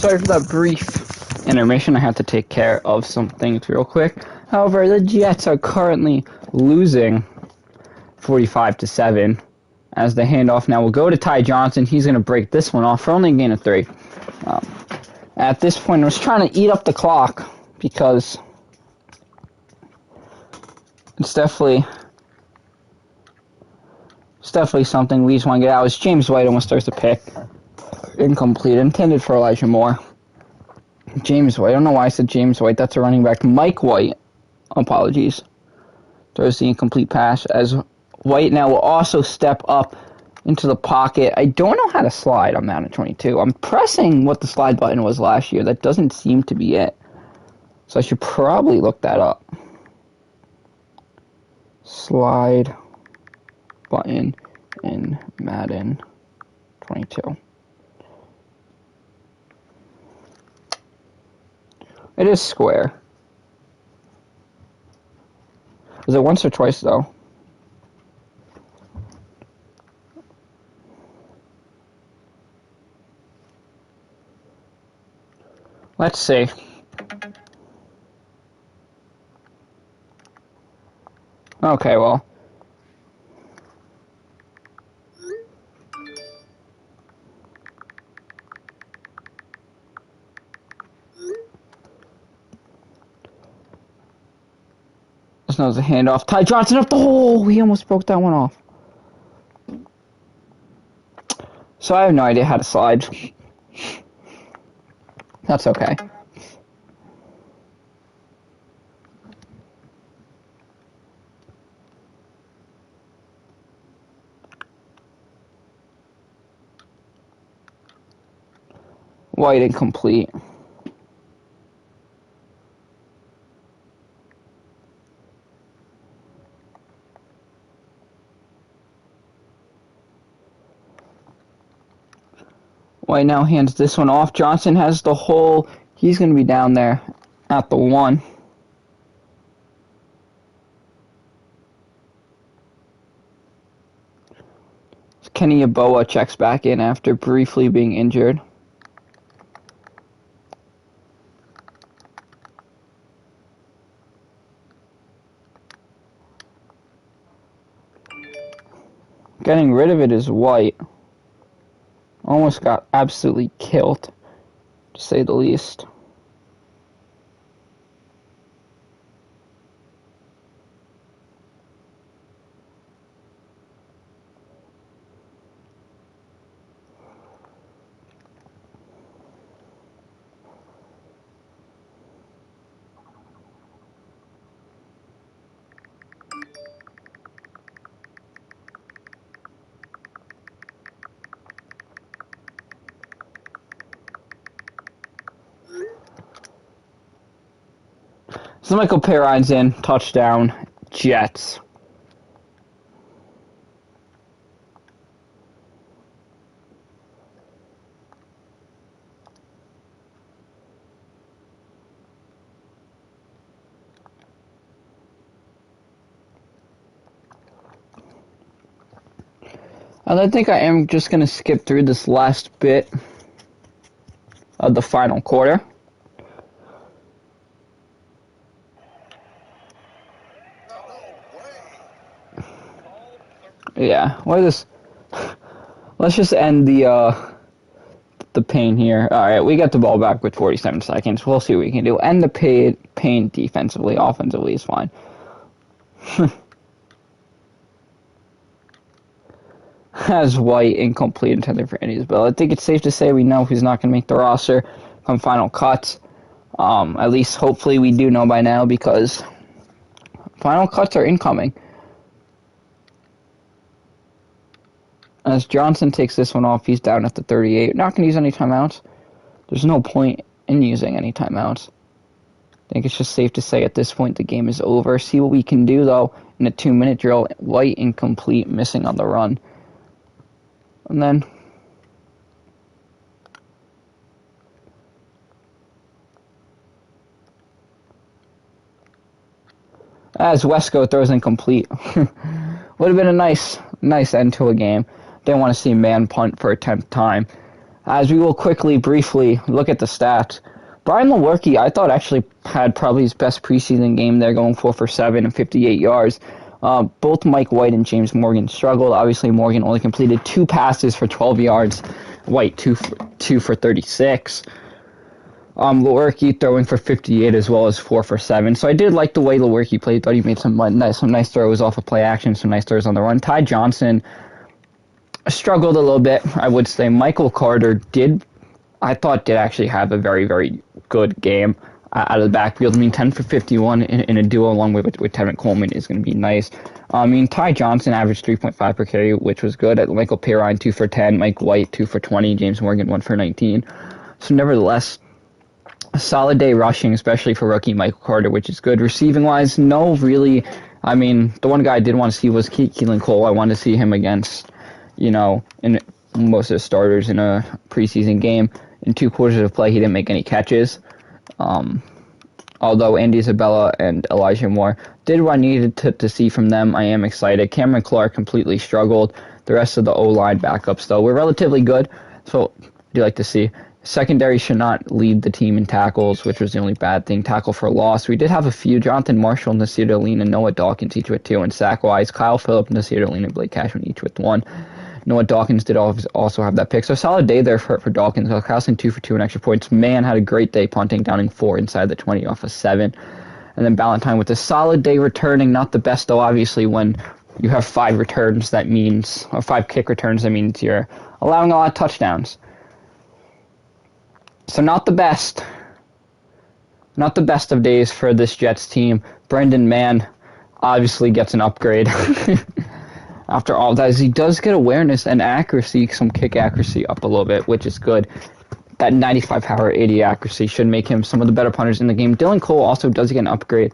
Sorry for that brief intermission. I had to take care of some things real quick. However, the Jets are currently losing 45-7. As the handoff now will go to Ty Johnson. He's going to break this one off for only a gain of 3. At this point, I was trying to eat up the clock because it's definitely something we just want to get out. It's James White almost throws the pick. Incomplete. Intended for Elijah Moore. James White. I don't know why I said James White. That's a running back. Mike White. Apologies. Throws the incomplete pass as White now will also step up into the pocket. I don't know how to slide on Madden 22. I'm pressing what the slide button was last year. That doesn't seem to be it. So I should probably look that up. Slide button in Madden 22. It is square. Was it once or twice, though? Let's see. Okay, well. This was a handoff. Ty Johnson up the hole! He almost broke that one off. So I have no idea how to slide. That's okay. White incomplete. White now hands this one off. Johnson has the hole. He's going to be down there at the 1. Kenny Yeboah checks back in after briefly being injured. Getting rid of it is White. Almost got absolutely killed, to say the least. So Michael Perrine's in, touchdown, Jets. And I think I am just going to skip through this last bit of the final quarter. Yeah, let's just end the pain here. Alright, we got the ball back with 47 seconds. We'll see what we can do. End the pain defensively. Offensively is fine. Has White incomplete intended for India's bill. I think it's safe to say we know he's not going to make the roster come final cuts. At least hopefully we do know by now because final cuts are incoming. As Johnson takes this one off, he's down at the 38. Not going to use any timeouts. There's no point in using any timeouts. I think it's just safe to say at this point the game is over. See what we can do, though, in a 2-minute drill. White incomplete, missing on the run. And then as Wesco throws incomplete. Would have been a nice end to a game. Didn't want to see Mann punt for a 10th time. As we will briefly look at the stats, Brian Lewerke, I thought, actually had probably his best preseason game there, going 4 for 7 and 58 yards. Both Mike White and James Morgan struggled. Obviously, Morgan only completed 2 passes for 12 yards. White, 2 for 36. Lewerke throwing for 58 as well as 4 for 7. So I did like the way Lewerke played. Thought he made some nice throws off of play action, some nice throws on the run. Ty Johnson struggled a little bit, I would say. Michael Carter did actually have a very, very good game out of the backfield. I mean, 10 for 51 in a duo along with Tevin Coleman is going to be nice. I mean, Ty Johnson averaged 3.5 per carry, which was good. Michael Pirine, 2 for 10. Mike White, 2 for 20. James Morgan, 1 for 19. So nevertheless, a solid day rushing, especially for rookie Michael Carter, which is good. Receiving-wise, no really. I mean, the one guy I did want to see was Keelan Cole. I wanted to see him against, in most of the starters in a preseason game. In 2 quarters of play, he didn't make any catches. Although Andy Isabella and Elijah Moore did what I needed to see from them, I am excited. Cameron Clark completely struggled. The rest of the O-line backups, though, were relatively good. So, I do like to see. Secondary should not lead the team in tackles, which was the only bad thing. Tackle for loss. We did have a few. Jonathan Marshall, Nasir Deline, and Noah Dawkins each with 2. And sack-wise, Kyle Phillip, Nasir Deline, and Blake Cashman each with 1. Noah Dawkins did also have that pick. So solid day there for Dawkins. Carlson 2 for 2 and extra points. Mann had a great day punting, downing 4 inside the 20 off of 7. And then Ballantyne with a solid day returning. Not the best, though, obviously, when you have 5 returns, that means, or 5 kick returns, that means you're allowing a lot of touchdowns. So not the best. Not the best of days for this Jets team. Brendan Mann obviously gets an upgrade. After all that, he does get awareness and accuracy, some kick accuracy up a little bit, which is good. That 95 power, 80 accuracy should make him some of the better punters in the game. Dylan Cole also does get an upgrade.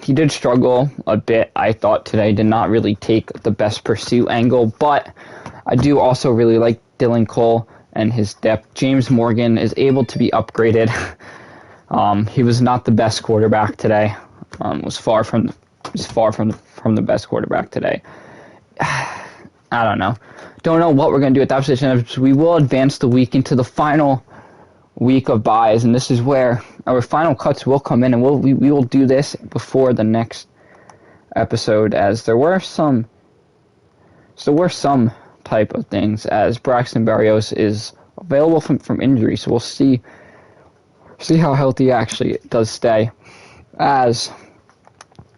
He did struggle a bit, I thought, today. Did not really take the best pursuit angle, but I do also really like Dylan Cole and his depth. James Morgan is able to be upgraded. He was not the best quarterback today. Was far from the best quarterback today. I don't know. Don't know what we're going to do at that position. We will advance the week into the final week of buys, and this is where our final cuts will come in, and we will do this before the next episode, as there were some type of things, as Braxton Berrios is available from injury, so we'll see how healthy he actually does stay, as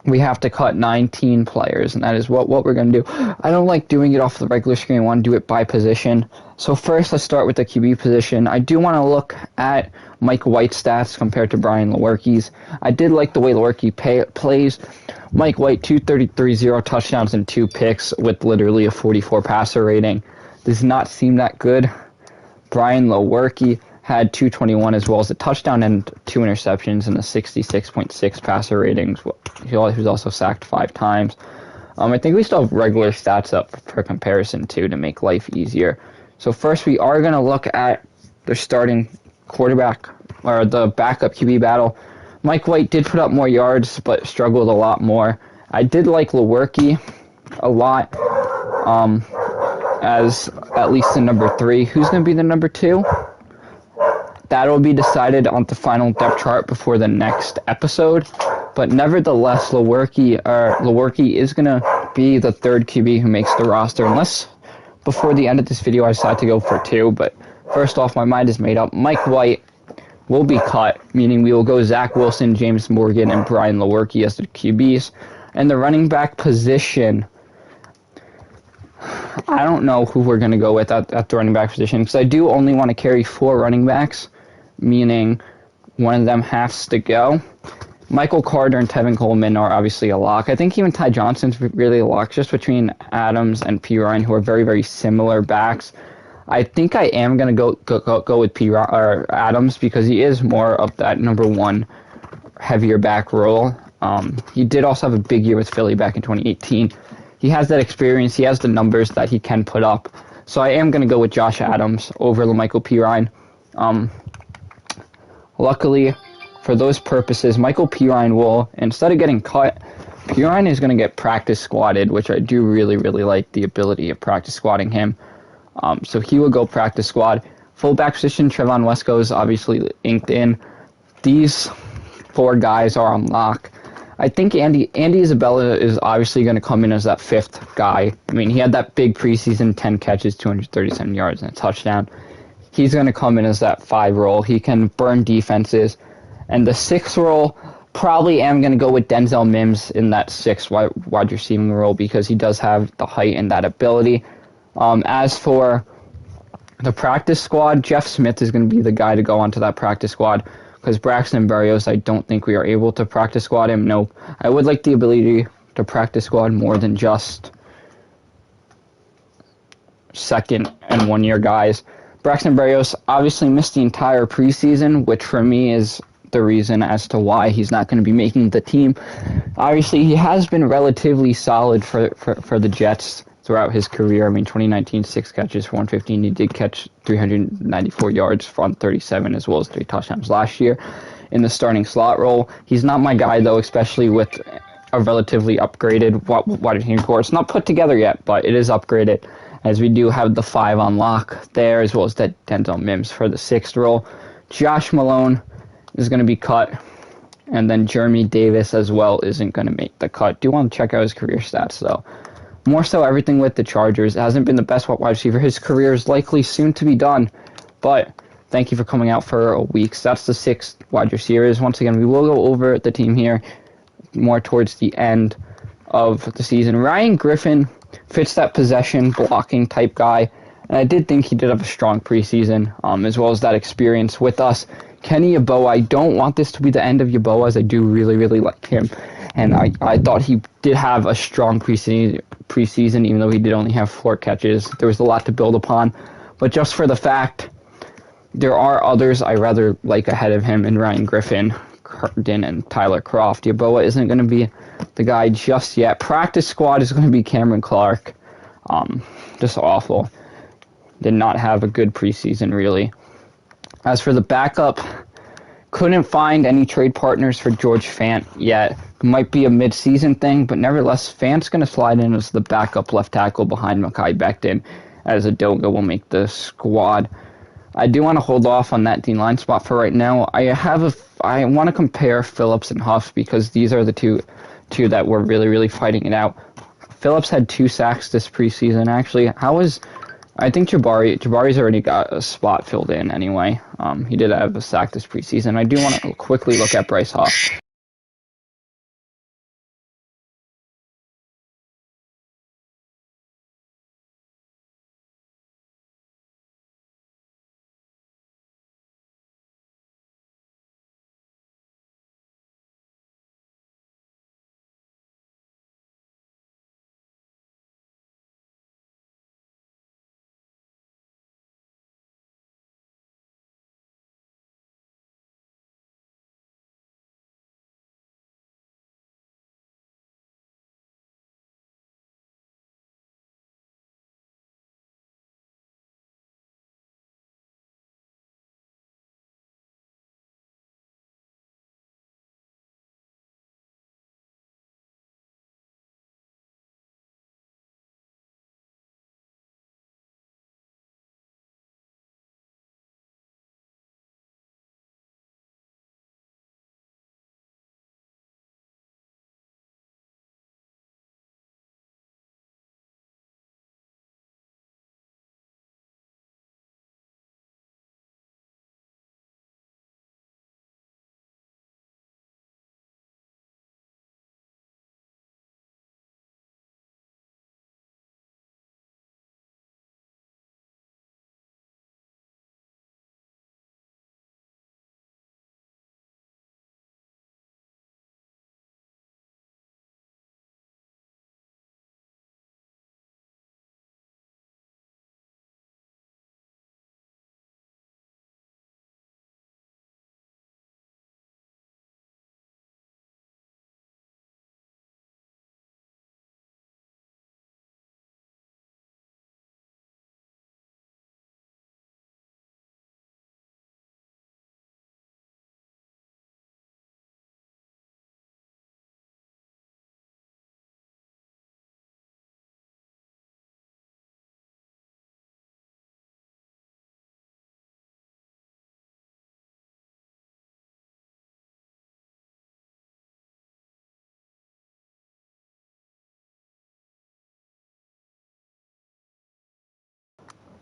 we have to cut 19 players, and that is what we're going to do. I don't like doing it off the regular screen. I want to do it by position. So first, let's start with the QB position. I do want to look at Mike White's stats compared to Brian Lewerke's. I did like the way Lewerke plays. Mike White, 233, 0 touchdowns, and 2 picks with literally a 44 passer rating. Does not seem that good. Brian Lewerke had 221 as well as a touchdown and 2 interceptions and a 66.6 passer ratings. He was also sacked 5 times. I think we still have regular stats up for comparison too to make life easier. So first we are going to look at the starting quarterback or the backup QB battle. Mike White did put up more yards but struggled a lot more. I did like Lewerke a lot as at least the number 3. Who's going to be the number 2? That will be decided on the final depth chart before the next episode. But nevertheless, Lewerke is going to be the 3rd QB who makes the roster, unless before the end of this video I decide to go for 2. But first off, my mind is made up. Mike White will be cut, meaning we will go Zach Wilson, James Morgan, and Brian Lewerke as the QBs. And the running back position, I don't know who we're going to go with at the running back position, because I do only want to carry 4 running backs, meaning one of them has to go. Michael Carter and Tevin Coleman are obviously a lock. I think even Ty Johnson's really a lock, just between Adams and Pirine, who are very, very similar backs. I think I am going to go with Adams, because he is more of that number 1 heavier back role. He did also have a big year with Philly back in 2018. He has that experience. He has the numbers that he can put up. So I am going to go with Josh Adams over Michael Pirine. Luckily, for those purposes, Michael Pirine will, instead of getting cut, Pirine is going to get practice squatted, which I do really, really like the ability of practice squatting him. So he will go practice squad. Fullback position, Trevon Wesco is obviously inked in. These 4 guys are on lock. I think Andy Isabella is obviously going to come in as that 5th guy. I mean, he had that big preseason, 10 catches, 237 yards, and a touchdown. He's going to come in as that 5 role. He can burn defenses. And the 6th role, probably am going to go with Denzel Mims in that 6th wide receiving role because he does have the height and that ability. As for the practice squad, Jeff Smith is going to be the guy to go onto that practice squad because Braxton Berrios, I don't think we are able to practice squad him. No, I would like the ability to practice squad more than just second and 1-year guys. Braxton Berrios obviously missed the entire preseason, which for me is the reason as to why he's not going to be making the team. Obviously, he has been relatively solid for the Jets throughout his career. I mean, 2019, 6 catches for 115. He did catch 394 yards on 37 as well as 3 touchdowns last year in the starting slot role. He's not my guy, though, especially with a relatively upgraded wide receiving core. It's not put together yet, but it is upgraded, as we do have the 5 on lock there, as well as that Denzel Mims for the 6th role. Josh Malone is going to be cut, and then Jeremy Davis as well isn't going to make the cut. Do want to check out his career stats, though. More so, everything with the Chargers. It hasn't been the best wide receiver. His career is likely soon to be done, but thank you for coming out for a week. So that's the 6 wide receivers. Once again, we will go over the team here more towards the end of the season. Ryan Griffin fits that possession blocking type guy, and I did think he did have a strong preseason, as well as that experience with us. Kenny Yeboah, I don't want this to be the end of Yeboah, as I do really, really like him, and I thought he did have a strong preseason, even though he did only have 4 catches. There was a lot to build upon, but just for the fact, there are others I rather like ahead of him in Ryan Griffin, Curtin, and Tyler Croft. Yeboah isn't going to be the guy just yet. Practice squad is going to be Cameron Clark. Just awful. Did not have a good preseason, really. As for the backup, couldn't find any trade partners for George Fant yet. It might be a mid-season thing, but nevertheless, Fant's going to slide in as the backup left tackle behind Mekhi Becton, as Adoga will make the squad. I do want to hold off on that D-line spot for right now. I want to compare Phillips and Huff because these are the two that were really, really fighting it out. Phillips had 2 sacks this preseason, actually. I think Jabari's already got a spot filled in anyway. He did have a sack this preseason. I do want to quickly look at Bryce Huff.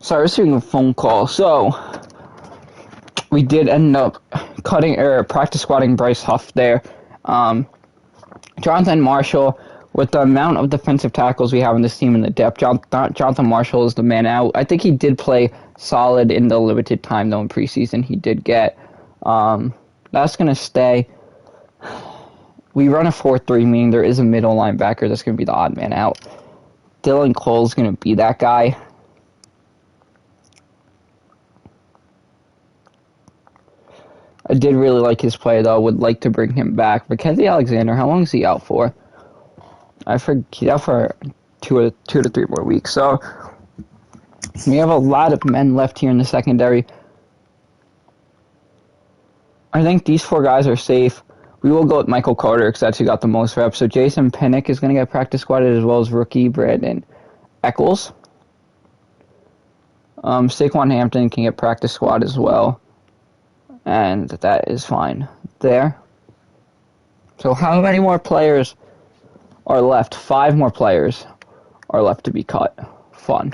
Sorry, I was receiving a phone call. So, we did end up practice squatting Bryce Huff there. Jonathan Marshall, with the amount of defensive tackles we have in this team and the depth, Jonathan Marshall is the man out. I think he did play solid in the limited time, though, in preseason he did get. That's going to stay. We run a 4-3, meaning there is a middle linebacker that's going to be the odd man out. Dylan Cole's going to be that guy. I did really like his play, though. Would like to bring him back. Mackenzie Alexander, how long is he out for? I forget. He's out for two to three more weeks. So we have a lot of men left here in the secondary. I think these four guys are safe. We will go with Michael Carter because that's who got the most reps. So Jason Pinnock is going to get practice squatted, as well as rookie Brandon Eccles. Saquon Hampton can get practice squad as well. And that is fine there. So how many more players are left? 5 more players are left to be cut. Fun.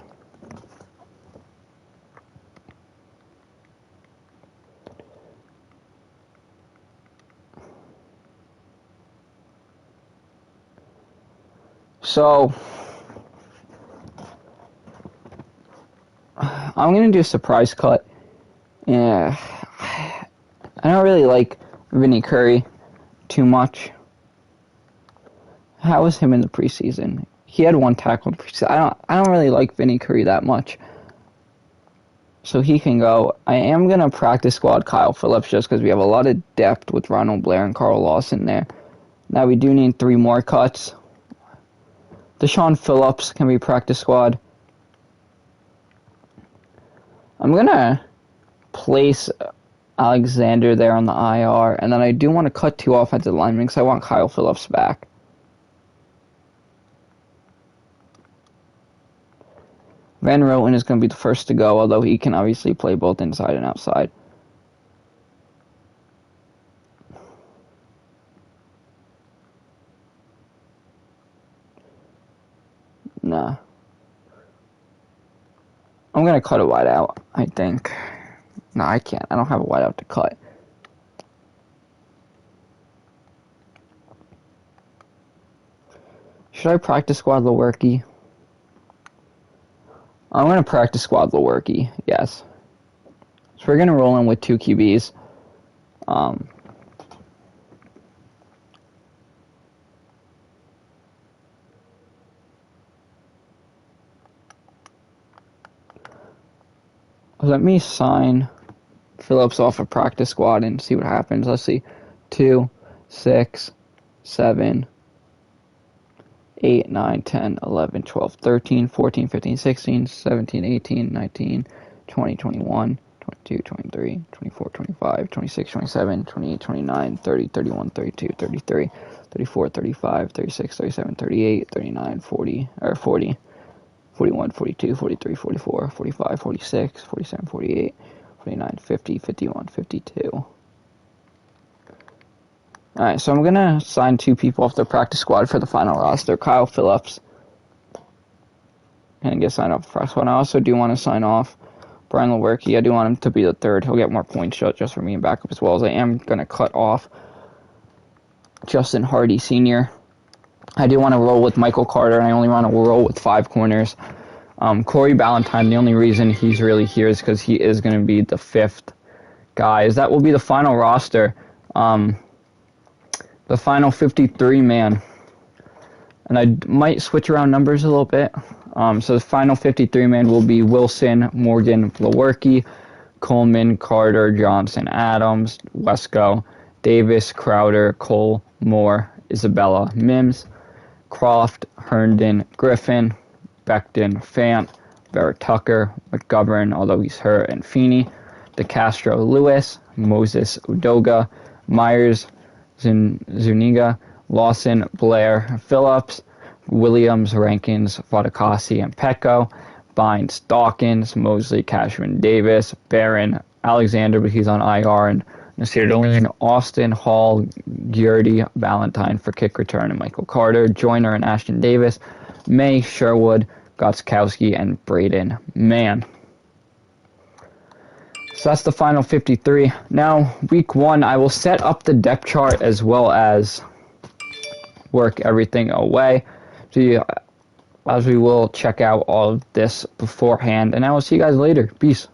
So I'm going to do a surprise cut. Yeah, I don't really like Vinny Curry too much. How was him in the preseason? He had 1 tackle in the preseason. I don't really like Vinny Curry that much. So he can go. I am going to practice squad Kyle Phillips just because we have a lot of depth with Ronald Blair and Carl Lawson there. Now we do need 3 more cuts. Deshaun Phillips can be practice squad. I'm going to place Alexander there on the IR, and then I do want to cut 2 offensive linemen because I want Kyle Phillips back. Van Roten is going to be the first to go, although he can obviously play both inside and outside. Nah. I'm going to cut a wide out, I think. No, I can't. I don't have a wide out to cut. Should I practice squad Lewerke? I'm going to practice squad Lewerke, yes. So we're going to roll in with 2 QBs. Let me sign Phillips off a practice squad and see what happens. Let's see. 2, 6, 7, 8, 9, 10, 11, 12, 13, 14, 15, 16, 17, 18, 19, 20, 21, 22, 23, 24, 25, 26, 27, 28, 29, 30, 31, 32, 33, 34, 35, 36, 37, 38, 39, 40, 41, 42, 43, 44, 45, 46, 47, 48, 49, 50, 51, 52. Alright, so I'm going to sign 2 people off the practice squad for the final roster. Kyle Phillips. And get signed off the practice squad. And I also do want to sign off Brian Lewerke. I do want him to be the 3rd. He'll get more points just for me and backup, as well as I am going to cut off Justin Hardy Sr. I do want to roll with Michael Carter, and I only want to roll with 5 corners. Corey Ballantyne, the only reason he's really here is because he is going to be the 5th guy. That will be the final roster. The final 53-man. And I might switch around numbers a little bit. So the final 53-man will be Wilson, Morgan, Lewerke, Coleman, Carter, Johnson, Adams, Wesco, Davis, Crowder, Cole, Moore, Isabella, Mims, Croft, Herndon, Griffin, Becton, Fant, Vera Tucker, McGovern, although he's hurt, and Feeney, DeCastro, Lewis, Moses, Udoga, Myers, Zuniga, Lawson, Blair, Phillips, Williams, Rankins, Fadakasi, and Petco, Bynes, Dawkins, Mosley, Cashman, Davis, Barron, Alexander, but he's on IR, and Nasir Deline, Austin, Hall, Giardi, Valentine for kick return, and Michael Carter, Joyner and Ashton Davis, May, Sherwood, Gotskowski, and Braden Mann. so that's the final 53. Now, week 1, I will set up the depth chart as well as work everything away. So as we will check out all of this beforehand, and I will see you guys later. Peace.